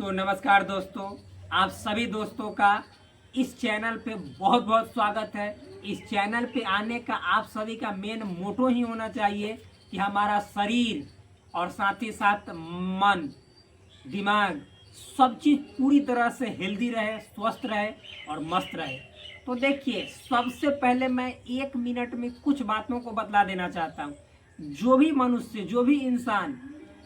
तो नमस्कार दोस्तों, आप सभी दोस्तों का इस चैनल पे बहुत बहुत स्वागत है। इस चैनल पे आने का आप सभी का मेन मोटो ही होना चाहिए कि हमारा शरीर और साथ ही साथ मन, दिमाग, सब चीज़ पूरी तरह से हेल्दी रहे, स्वस्थ रहे और मस्त रहे। तो देखिए, सबसे पहले मैं 1 मिनट में कुछ बातों को बतला देना चाहता हूँ। जो भी मनुष्य, जो भी इंसान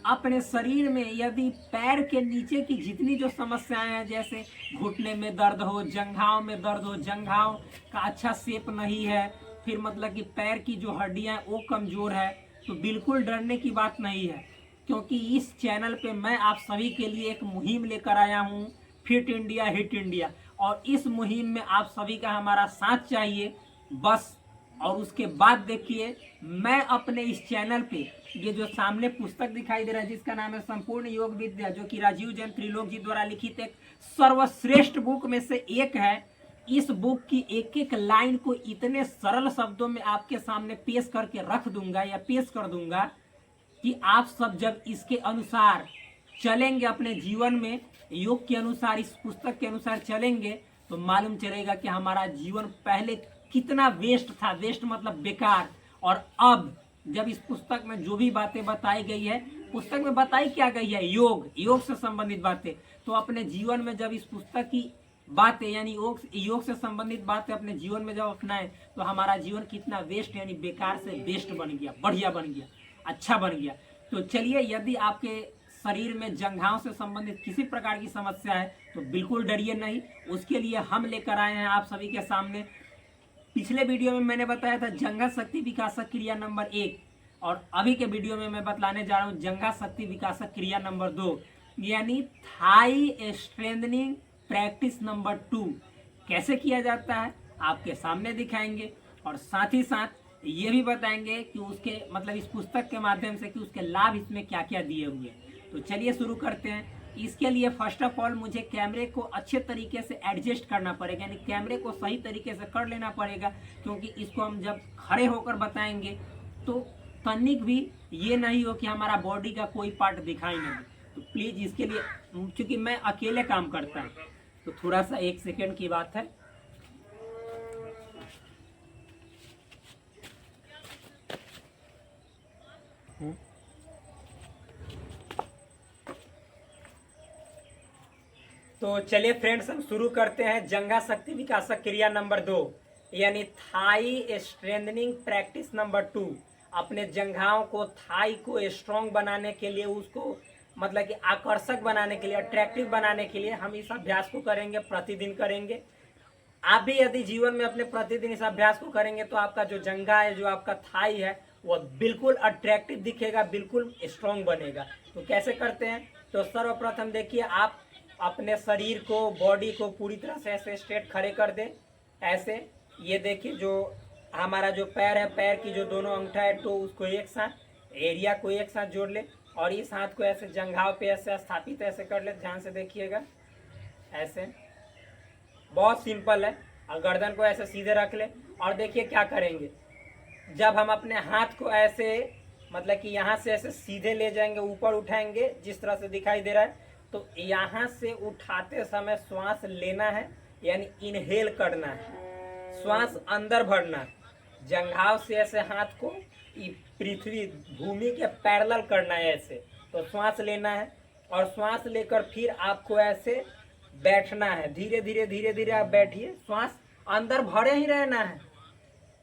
अपने शरीर में यदि पैर के नीचे की जितनी जो समस्याएं हैं, जैसे घुटने में दर्द हो, जंघाओं में दर्द हो, जंघाओं का अच्छा शेप नहीं है, फिर मतलब कि पैर की जो हड्डियां वो कमज़ोर है, तो बिल्कुल डरने की बात नहीं है। क्योंकि इस चैनल पे मैं आप सभी के लिए एक मुहिम लेकर आया हूँ, फिट इंडिया हिट इंडिया। और इस मुहिम में आप सभी का हमारा साथ चाहिए बस। और उसके बाद देखिए, मैं अपने इस चैनल पे ये जो सामने पुस्तक दिखाई दे रहा है, जिसका नाम है संपूर्ण योग विद्या, जो कि राजीव जैन त्रिलोक जी द्वारा लिखित एक सर्वश्रेष्ठ बुक में से एक है। इस बुक की एक एक लाइन को इतने सरल शब्दों में आपके सामने पेश करके रख दूंगा या पेश कर दूंगा कि आप सब जब इसके अनुसार चलेंगे, अपने जीवन में योग के अनुसार, इस पुस्तक के अनुसार चलेंगे, तो मालूम चलेगा कि हमारा जीवन पहले कितना वेस्ट था। वेस्ट मतलब बेकार। और अब जब इस पुस्तक में जो भी बातें बताई गई है, पुस्तक में बताई क्या गई है, योग से संबंधित बातें, तो अपने जीवन में जब इस पुस्तक की बातें यानी योग से संबंधित बातें अपने जीवन में जब अपनाएं, तो हमारा जीवन कितना वेस्ट यानी बेकार से बेस्ट बन गया, बढ़िया बन गया, अच्छा बन गया। तो चलिए, यदि आपके शरीर में जंघाओं से संबंधित किसी प्रकार की समस्या है तो बिल्कुल डरिए नहीं। उसके लिए हम लेकर आए हैं आप सभी के सामने, पिछले वीडियो में मैंने बताया था जंघा शक्ति विकासक क्रिया नंबर 1, और अभी के वीडियो में मैं बतलाने जा रहा हूँ जंघा शक्ति विकासक क्रिया नंबर 2, यानी थाई स्ट्रेंथनिंग प्रैक्टिस नंबर 2। कैसे किया जाता है आपके सामने दिखाएंगे, और साथ ही साथ ये भी बताएंगे कि उसके मतलब इस पुस्तक के माध्यम से कि उसके लाभ इसमें क्या क्या दिए हुए हैं। तो चलिए शुरू करते हैं। इसके लिए फर्स्ट ऑफ ऑल मुझे कैमरे को अच्छे तरीके से एडजस्ट करना पड़ेगा, यानी कैमरे को सही तरीके से कर लेना पड़ेगा, क्योंकि इसको हम जब खड़े होकर बताएंगे तो तनिक भी ये नहीं हो कि हमारा बॉडी का कोई पार्ट दिखाई नहीं दे। तो प्लीज़ इसके लिए, क्योंकि मैं अकेले काम करता हूँ, तो थोड़ा सा 1 सेकेंड की बात है। तो चलिए फ्रेंड्स, हम शुरू करते हैं जंघा शक्ति विकासक क्रिया नंबर 2, यानी थाई स्ट्रेंथनिंग प्रैक्टिस नंबर 2। अपने जंघाओं को, थाई को स्ट्रॉन्ग बनाने के लिए, उसको मतलब कि आकर्षक बनाने के लिए, अट्रैक्टिव बनाने के लिए हम इस अभ्यास को करेंगे, प्रतिदिन करेंगे। आप भी यदि जीवन में अपने प्रतिदिन इस अभ्यास को करेंगे तो आपका जो जंघा है, जो आपका थाई है, वो बिल्कुल अट्रैक्टिव दिखेगा, बिल्कुल स्ट्रॉन्ग बनेगा। तो कैसे करते हैं, तो सर्वप्रथम देखिए, आप अपने शरीर को, बॉडी को पूरी तरह से ऐसे स्ट्रेट खड़े कर दें, ऐसे। ये देखिए, जो हमारा जो पैर है, पैर की जो दोनों अंगूठा है, तो उसको एक साथ, एरिया को एक साथ जोड़ ले, और इस हाथ को ऐसे जंघाव पे ऐसे स्थापित ऐसे कर ले। ध्यान से देखिएगा, ऐसे बहुत सिंपल है। और गर्दन को ऐसे सीधे रख ले, और देखिए क्या करेंगे, जब हम अपने हाथ को ऐसे मतलब कि यहाँ से ऐसे सीधे ले जाएंगे, ऊपर उठाएंगे, जिस तरह से दिखाई दे रहा है, तो यहाँ से उठाते समय श्वास लेना है, यानी इनहेल करना है, श्वास अंदर भरना है, जंघाव से ऐसे हाथ को पृथ्वी, भूमि के पैरेलल करना है ऐसे। तो श्वास लेना है, और श्वास लेकर फिर आपको ऐसे बैठना है। धीरे धीरे धीरे धीरे आप बैठिए, श्वास अंदर भरे ही रहना है,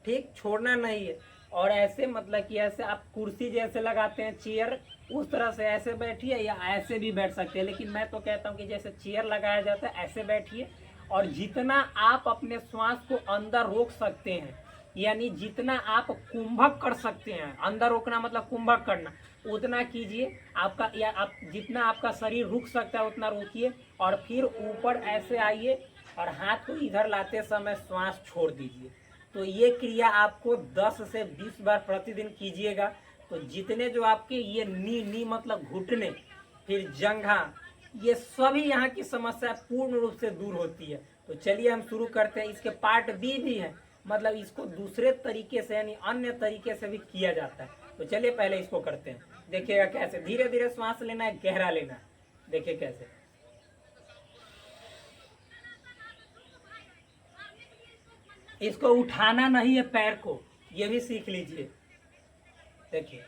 ठीक, छोड़ना नहीं है। और ऐसे मतलब कि ऐसे आप कुर्सी जैसे लगाते हैं, चेयर, उस तरह से ऐसे बैठिए, या ऐसे भी बैठ सकते हैं, लेकिन मैं तो कहता हूँ कि जैसे चेयर लगाया जाता है ऐसे बैठिए। और जितना आप अपने श्वास को अंदर रोक सकते हैं, यानी जितना आप कुंभक कर सकते हैं, अंदर रोकना मतलब कुंभक करना, उतना कीजिए आपका, या आप जितना आपका शरीर रुक सकता है उतना रोकिए, और फिर ऊपर ऐसे आइए, और हाथ को इधर लाते समय श्वास छोड़ दीजिए। तो ये क्रिया आपको 10 से 20 बार प्रतिदिन कीजिएगा। तो जितने जो आपके ये नी मतलब घुटने, फिर जंघा, ये सभी यहाँ की समस्या पूर्ण रूप से दूर होती है। तो चलिए हम शुरू करते हैं। इसके पार्ट बी भी है, मतलब इसको दूसरे तरीके से यानी अन्य तरीके से भी किया जाता है। तो चलिए पहले इसको करते हैं, देखिएगा कैसे। धीरे धीरे श्वास लेना है, गहरा लेना है, देखिए कैसे। इसको उठाना नहीं है पैर को, ये भी सीख लीजिए। देखिए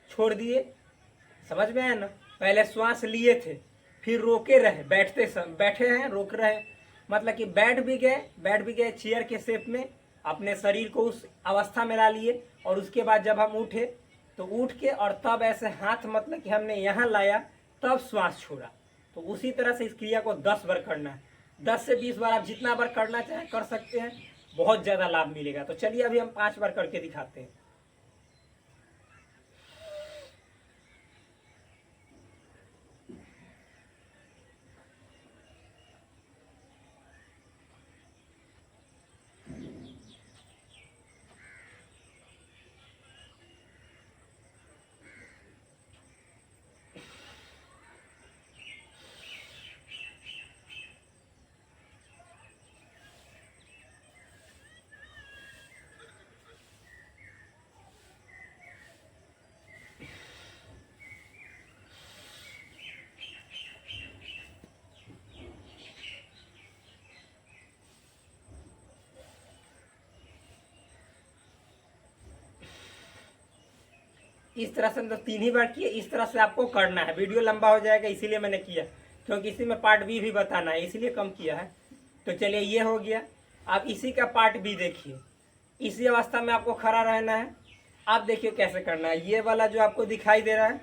छोड़ दिए, समझ में आया ना। पहले श्वास लिए थे, फिर रोके रहे, बैठे हैं रोक रहे, मतलब कि बैठ भी गए चेयर के शेप में, अपने शरीर को उस अवस्था में ला लिए। और उसके बाद जब हम उठे तो उठ के और तब ऐसे हाथ मतलब कि हमने यहाँ लाया, तब श्वास छोड़ा। तो उसी तरह से इस क्रिया को 10 बार करना है। 10 से 20 बार आप जितना बार करना चाहें कर सकते हैं, बहुत ज़्यादा लाभ मिलेगा। तो चलिए अभी हम 5 बार करके दिखाते हैं। इस तरह से मतलब 3 ही बार किए, इस तरह से आपको करना है। वीडियो लंबा हो जाएगा इसीलिए मैंने किया, क्योंकि इसी में पार्ट बी भी बताना है, इसीलिए कम किया है। तो चलिए ये हो गया। आप इसी का पार्ट बी देखिए। इसी अवस्था में आपको खड़ा रहना है। आप देखिए कैसे करना है। ये वाला जो आपको दिखाई दे रहा है,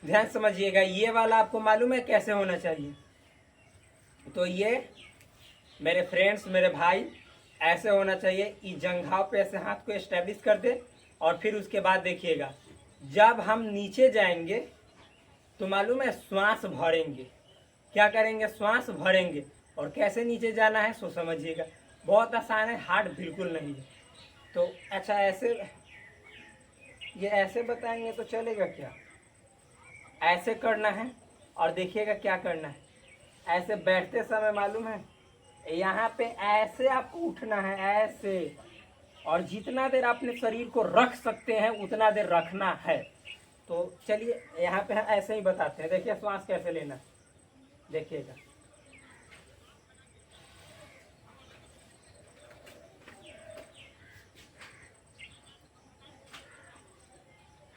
ध्यान समझिएगा, ये वाला आपको मालूम है कैसे होना चाहिए। तो ये मेरे फ्रेंड्स, मेरे भाई, ऐसे होना चाहिए। इस जंघाव पे ऐसे हाथ को एस्टेब्लिश कर दे और फिर उसके बाद देखिएगा, जब हम नीचे जाएंगे तो मालूम है श्वास भरेंगे। क्या करेंगे? श्वास भरेंगे। और कैसे नीचे जाना है सो समझिएगा, बहुत आसान है, हार्ड बिल्कुल नहीं है। तो अच्छा ऐसे, ये ऐसे बताएंगे तो चलेगा क्या? ऐसे करना है और देखिएगा क्या करना है। ऐसे बैठते समय मालूम है यहाँ पे ऐसे आपको उठना है, ऐसे। और जितना देर अपने शरीर को रख सकते हैं उतना देर रखना है। तो चलिए यहाँ पे हम ऐसे ही बताते हैं। देखिए श्वास कैसे लेना, देखिएगा।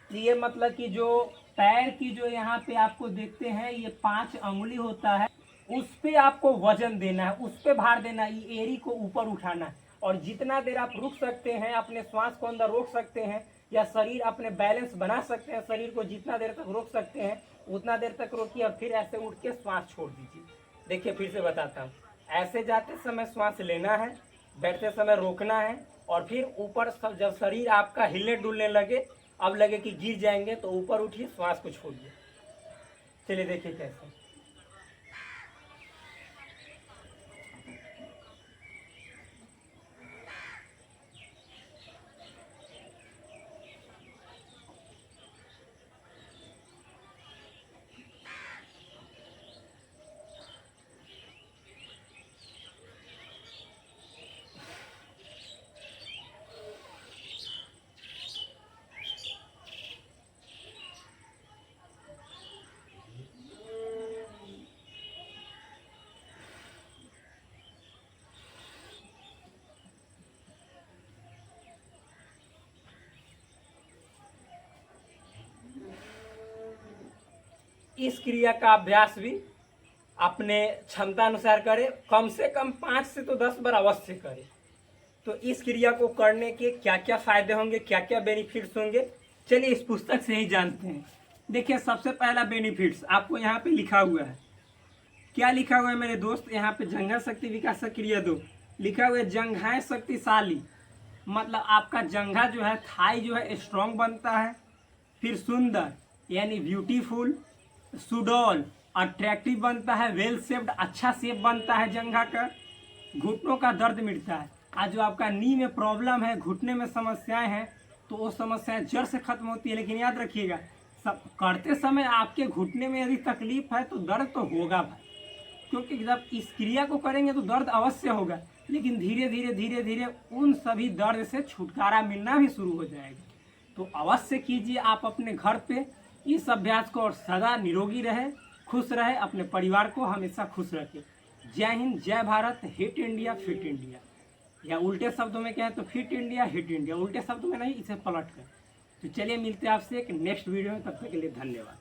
ये मतलब कि जो पैर की जो यहाँ पे आपको देखते हैं ये 5 अंगुली होता है, उस पे आपको वजन देना है, उस पे भार देना है, ये एड़ी को ऊपर उठाना है। और जितना देर आप रुक सकते हैं, अपने श्वास को अंदर रोक सकते हैं, या शरीर अपने बैलेंस बना सकते हैं, शरीर को जितना देर तक रोक सकते हैं उतना देर तक रोकिए और फिर ऐसे उठ के श्वास छोड़ दीजिए। देखिए फिर से बताता हूँ। ऐसे जाते समय श्वास लेना है, बैठते समय रोकना है, और फिर ऊपर जब शरीर आपका हिलने डुलने लगे, अब लगे कि गिर जाएंगे, तो ऊपर उठिए, श्वास को छोड़िए। चलिए देखिए कैसे। इस क्रिया का अभ्यास भी अपने क्षमता अनुसार करें, कम से कम 5 से तो 10 बार अवश्य करें। तो इस क्रिया को करने के क्या क्या फायदे होंगे, क्या क्या बेनिफिट्स होंगे, चलिए इस पुस्तक से ही जानते हैं। देखिए सबसे पहला बेनिफिट्स आपको यहाँ पे लिखा हुआ है। क्या लिखा हुआ है मेरे दोस्त? यहाँ पे जंघा शक्ति विकास क्रिया 2 लिखा हुआ है। जंघाएं शक्तिशाली, मतलब आपका जंघा जो है, थाई जो है स्ट्रॉन्ग बनता है। फिर सुंदर यानी ब्यूटीफुल, सुडौल अट्रैक्टिव बनता है, वेल शेप्ड अच्छा शेप बनता है जंघा का। घुटनों का दर्द मिटता है। आज जो आपका नी में प्रॉब्लम है, घुटने में समस्याएं हैं, तो वो समस्याएं जड़ से खत्म होती है। लेकिन याद रखिएगा सब करते समय आपके घुटने में यदि तकलीफ है तो दर्द तो होगा भाई, क्योंकि जब इस क्रिया को करेंगे तो दर्द अवश्य होगा, लेकिन धीरे धीरे धीरे धीरे उन सभी दर्द से छुटकारा मिलना भी शुरू हो जाएगा। तो अवश्य कीजिए आप अपने घर पे इस अभ्यास को, और सदा निरोगी रहे, खुश रहे, अपने परिवार को हमेशा खुश रखे। जय हिंद, जय Bharat, hit India, fit India. या उल्टे शब्दों में कहें तो फिट इंडिया, हिट इंडिया। उल्टे शब्दों में नहीं, इसे पलट कर। तो चलिए मिलते हैं आपसे एक नेक्स्ट वीडियो में, तब तक के लिए धन्यवाद।